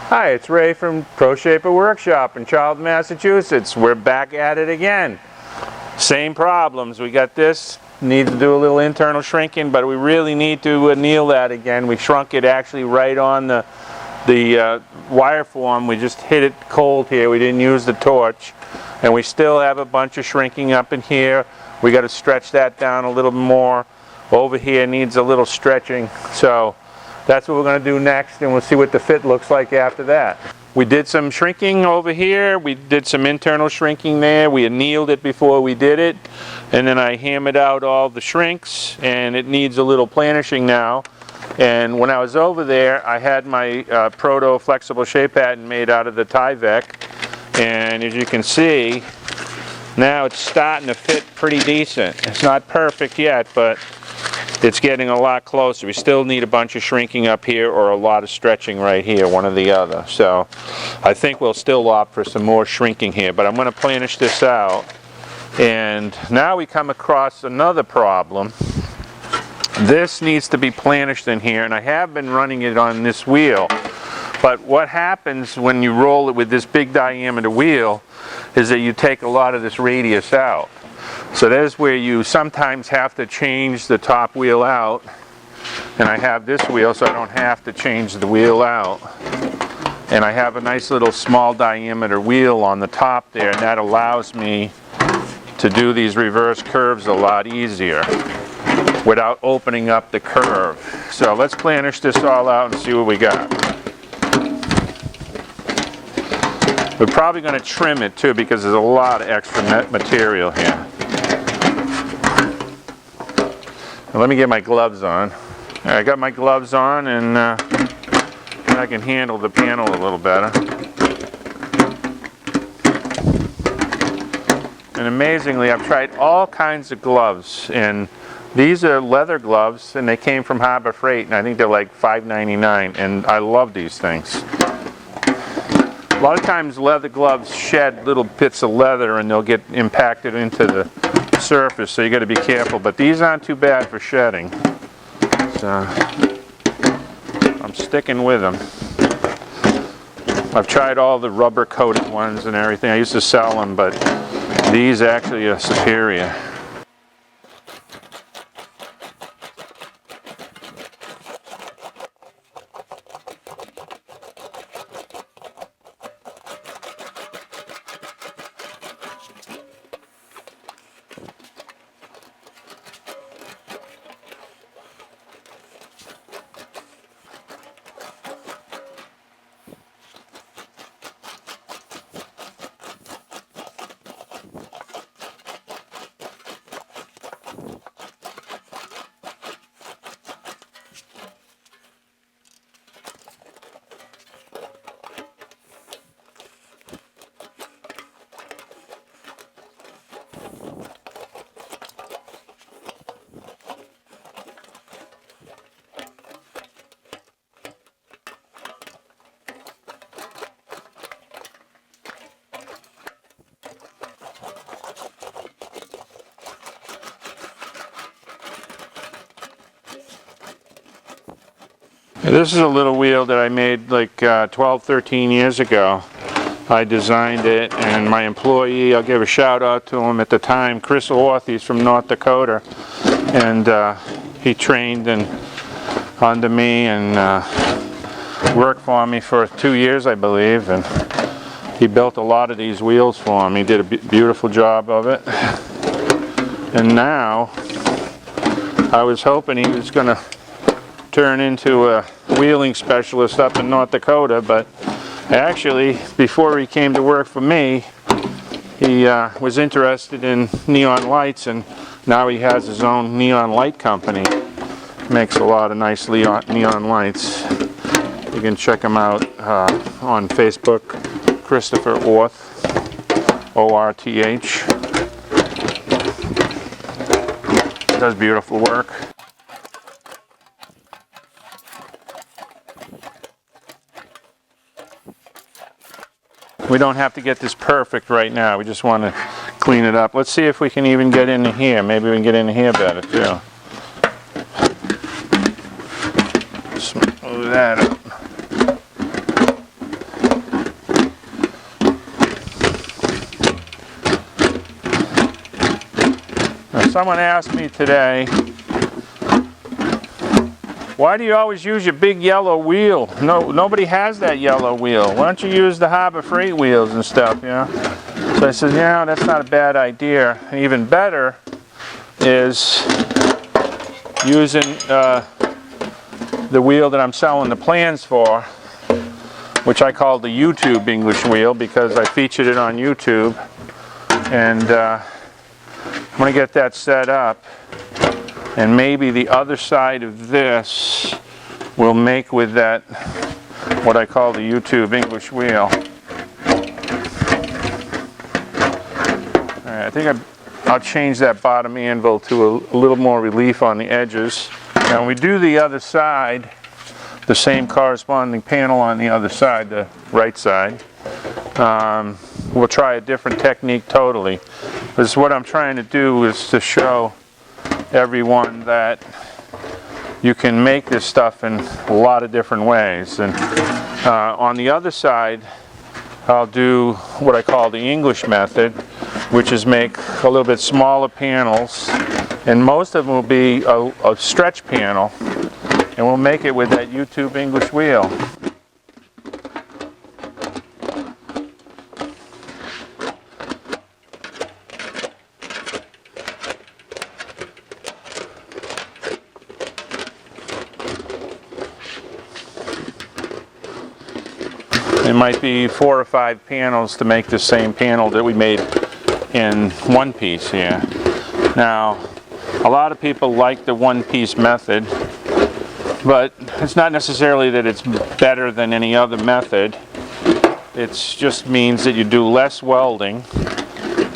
Hi, it's Ray from Pro Shaper Workshop in Charlton, Massachusetts. We're back at it again. Same problems. We got this, need to do a little internal shrinking, but we really need to anneal that again. We shrunk it actually right on the wire form. We just hit it cold here. We didn't use the torch. And we still have a bunch of shrinking up in here. We got to stretch that down a little more. Over here needs a little stretching. So that's what we're going to do next, and we'll see what the fit looks like after that. We did some shrinking over here. We did some internal shrinking there. We annealed it before we did it. And then I hammered out all the shrinks, and it needs a little planishing now. And when I was over there, I had my proto flexible shape pattern made out of the Tyvek. And as you can see, now it's starting to fit pretty decent. It's not perfect yet, but it's getting a lot closer. We still need a bunch of shrinking up here or a lot of stretching right here, one or the other. So I think we'll still opt for some more shrinking here, but I'm going to planish this out. And now we come across another problem. This needs to be planished in here, and I have been running it on this wheel. But what happens when you roll it with this big diameter wheel is that you take a lot of this radius out. So there's where you sometimes have to change the top wheel out, and I have this wheel so I don't have to change the wheel out. And I have a nice little small diameter wheel on the top there, and that allows me to do these reverse curves a lot easier without opening up the curve. So let's planish this all out and see what we got. We're probably going to trim it too because there's a lot of extra material here. Now let me get my gloves on. I got my gloves on, and I can handle the panel a little better. And amazingly, I've tried all kinds of gloves, and these are leather gloves, and they came from Harbor Freight, and I think they're like $5.99, and I love these things. A lot of times leather gloves shed little bits of leather and they'll get impacted into the surface, so you got to be careful, but these aren't too bad for shedding. So I'm sticking with them. I've tried all the rubber coated ones and everything. I used to sell them, but these actually are superior. This is a little wheel that I made like 12, 13 years ago. I designed it, and my employee, I'll give a shout out to him at the time, Chris Orth, he's from North Dakota, and he trained under me and worked for me for 2 years, I believe, and he built a lot of these wheels for me. He did a beautiful job of it. And now I was hoping he was going to turn into a wheeling specialist up in North Dakota, but actually before he came to work for me, he was interested in neon lights, and now he has his own neon light company. Makes a lot of nice neon lights. You can check him out on Facebook, Christopher Orth, O-R-T-H. Does beautiful work. We don't have to get this perfect right now. We just want to clean it up. Let's see if we can even get into here. Maybe we can get into here better too. Smooth that up. someone asked me today, why do you always use your big yellow wheel? No, nobody has that yellow wheel. Why don't you use the Harbor Freight wheels and stuff, you know? So I said, yeah, that's not a bad idea. Even better is using the wheel that I'm selling the plans for, which I call the YouTube English wheel because I featured it on YouTube. And I'm going to get that set up. And maybe the other side of this will make with that what I call the YouTube English wheel. Alright, I think I'll change that bottom anvil to a little more relief on the edges. Now when we do the other side, the same corresponding panel on the other side, the right side, we'll try a different technique totally. Because what I'm trying to do is to show everyone that you can make this stuff in a lot of different ways. And on the other side, I'll do what I call the English method, which is make a little bit smaller panels, and most of them will be a stretch panel, and we'll make it with that YouTube English wheel. It might be 4 or 5 panels to make the same panel that we made in one piece here. Now, a lot of people like the one-piece method, but it's not necessarily that it's better than any other method. It just means that you do less welding,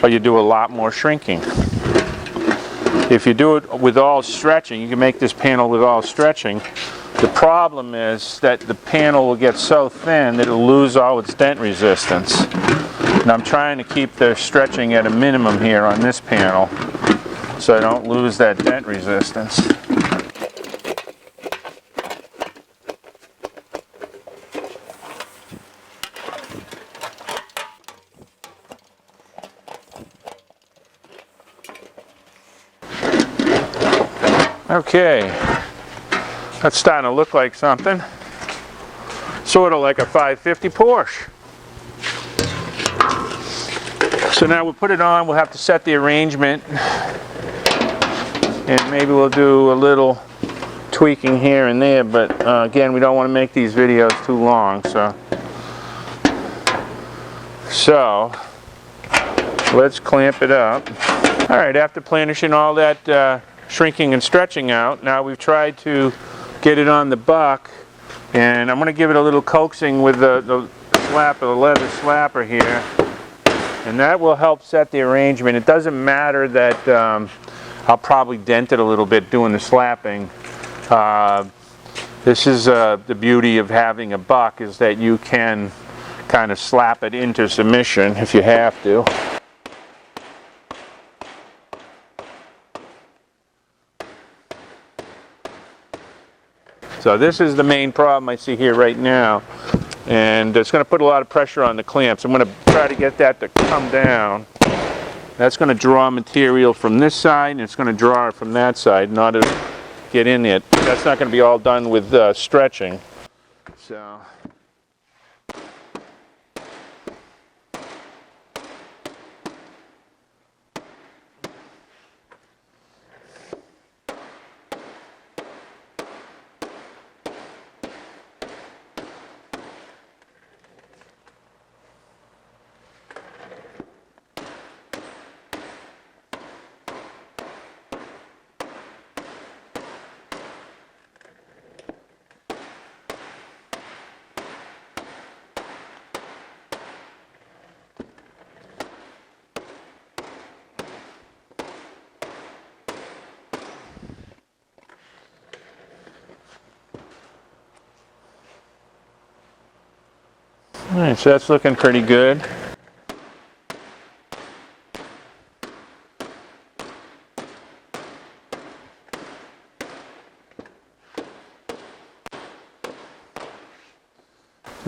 but you do a lot more shrinking. If you do it with all stretching, you can make this panel with all stretching. The problem is that the panel will get so thin that it'll lose all its dent resistance. And I'm trying to keep the stretching at a minimum here on this panel so I don't lose that dent resistance. Okay, that's starting to look like something. Sort of like a 550 Porsche. So now we'll put it on, we'll have to set the arrangement, and maybe we'll do a little tweaking here and there, but again, we don't want to make these videos too long, so let's clamp it up. Alright, after planishing all that shrinking and stretching out, now we've tried to get it on the buck, and I'm going to give it a little coaxing with the slapper, the leather slapper here, and that will help set the arrangement. It doesn't matter that I'll probably dent it a little bit doing the slapping. This is the beauty of having a buck, is that you can kind of slap it into submission if you have to. So this is the main problem I see here right now, and it's going to put a lot of pressure on the clamps. I'm going to try to get that to come down. That's going to draw material from this side, and it's going to draw it from that side in order to get in it. That's not going to be all done with stretching. So. Alright, so that's looking pretty good.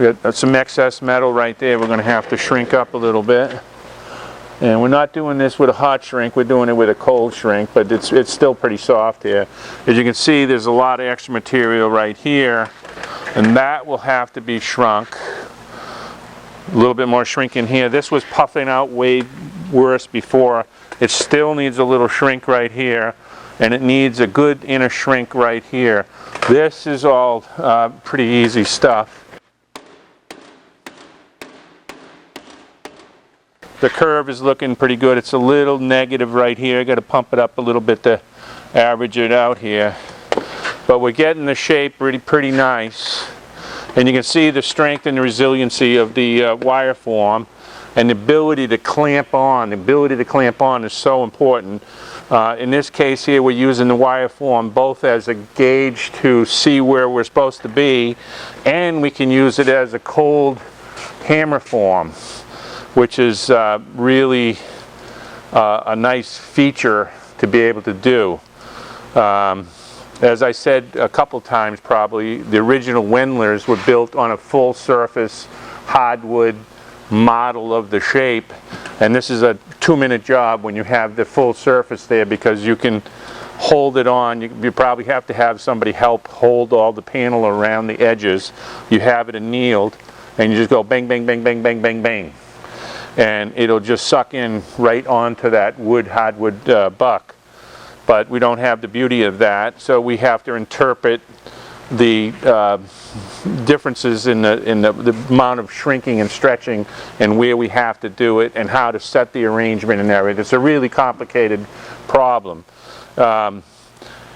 We got some excess metal right there we're going to have to shrink up a little bit. And we're not doing this with a hot shrink, we're doing it with a cold shrink, but it's still pretty soft here. As you can see, there's a lot of extra material right here, and that will have to be shrunk. A little bit more shrinking here. This was puffing out way worse before. It still needs a little shrink right here, and it needs a good inner shrink right here. This is all pretty easy stuff. The curve is looking pretty good. It's a little negative right here. I got to pump it up a little bit to average it out here. But we're getting the shape pretty nice. And you can see the strength and the resiliency of the wire form, and the ability to clamp on. The ability to clamp on is so important. In this case here, we're using the wire form both as a gauge to see where we're supposed to be, and we can use it as a cold hammer form, which is really a nice feature to be able to do. As I said a couple times probably, the original Wendlers were built on a full surface hardwood model of the shape, and this is a 2-minute job when you have the full surface there, because you can hold it on. You probably have to have somebody help hold all the panel around the edges. You have it annealed, and you just go bang, bang, bang, bang, bang, bang, bang, and it'll just suck in right onto that hardwood buck. But we don't have the beauty of that, so we have to interpret the differences in the amount of shrinking and stretching, and where we have to do it, and how to set the arrangement and everything. It's a really complicated problem.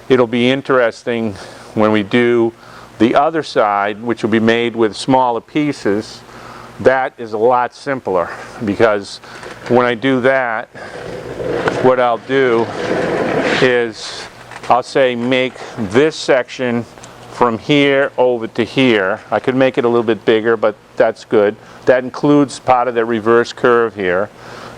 It'll be interesting when we do the other side, which will be made with smaller pieces. That is a lot simpler, because when I do that, what I'll do is I'll say make this section from here over to here. I could make it a little bit bigger, but that's good. That includes part of the reverse curve here.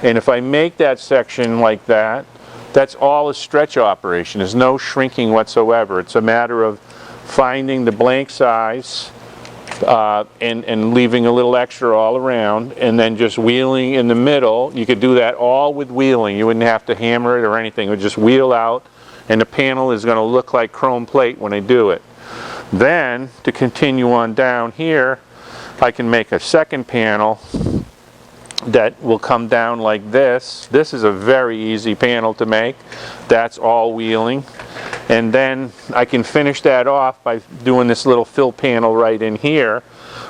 And if I make that section like that, that's all a stretch operation. There's no shrinking whatsoever. It's a matter of finding the blank size and leaving a little extra all around, and then just wheeling in the middle. You could do that all with wheeling. You wouldn't have to hammer it or anything. It would just wheel out, and the panel is going to look like chrome plate when I do it. Then, to continue on down here, I can make a second panel that will come down like this. This is a very easy panel to make. That's all wheeling. And then I can finish that off by doing this little fill panel right in here,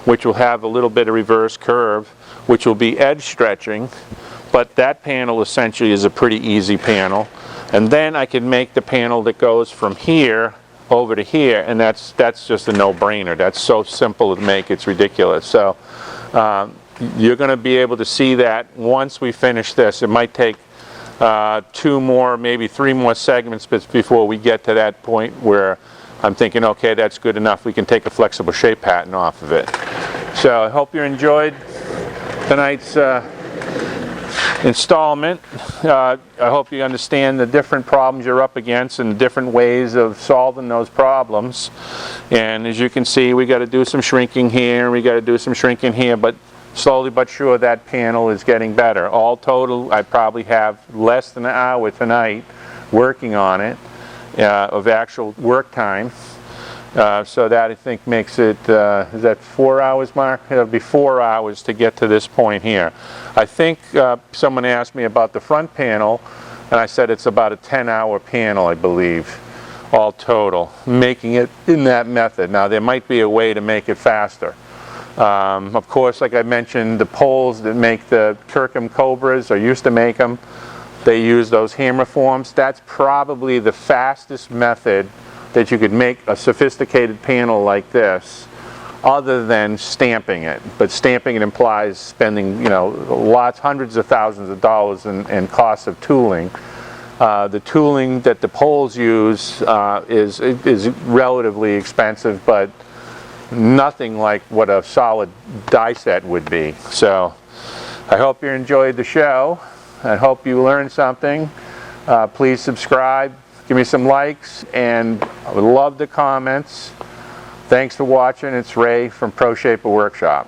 which will have a little bit of reverse curve, which will be edge stretching. But that panel essentially is a pretty easy panel. And then I can make the panel that goes from here over to here, and that's just a no-brainer. That's so simple to make, it's ridiculous. So you're going to be able to see that once we finish this. It might take 2 more, maybe 3 more segments before we get to that point where I'm thinking, okay, that's good enough. We can take a flexible shape pattern off of it. So I hope you enjoyed tonight's installment. I hope you understand the different problems you're up against and different ways of solving those problems. And as you can see, we got to do some shrinking here, we got to do some shrinking here, but slowly but sure that panel is getting better. All total, I probably have less than an hour tonight working on it of actual work time. So that I think makes it, is that 4 hours, Mark? It'll be 4 hours to get to this point here. I think someone asked me about the front panel, and I said it's about a 10-hour panel, I believe, all total, making it in that method. Now there might be a way to make it faster. Of course, like I mentioned, the poles that make the Kirkham Cobras, or used to make them, they use those hammer forms. That's probably the fastest method that you could make a sophisticated panel like this, other than stamping it. But stamping it implies spending, you know, lots, hundreds of thousands of dollars in costs of tooling. The tooling that the poles use is relatively expensive, but nothing like what a solid die set would be. So I hope you enjoyed the show. I hope you learned something. Please subscribe, give me some likes, and I would love the comments. Thanks for watching. It's Ray from Pro Shaper Workshop.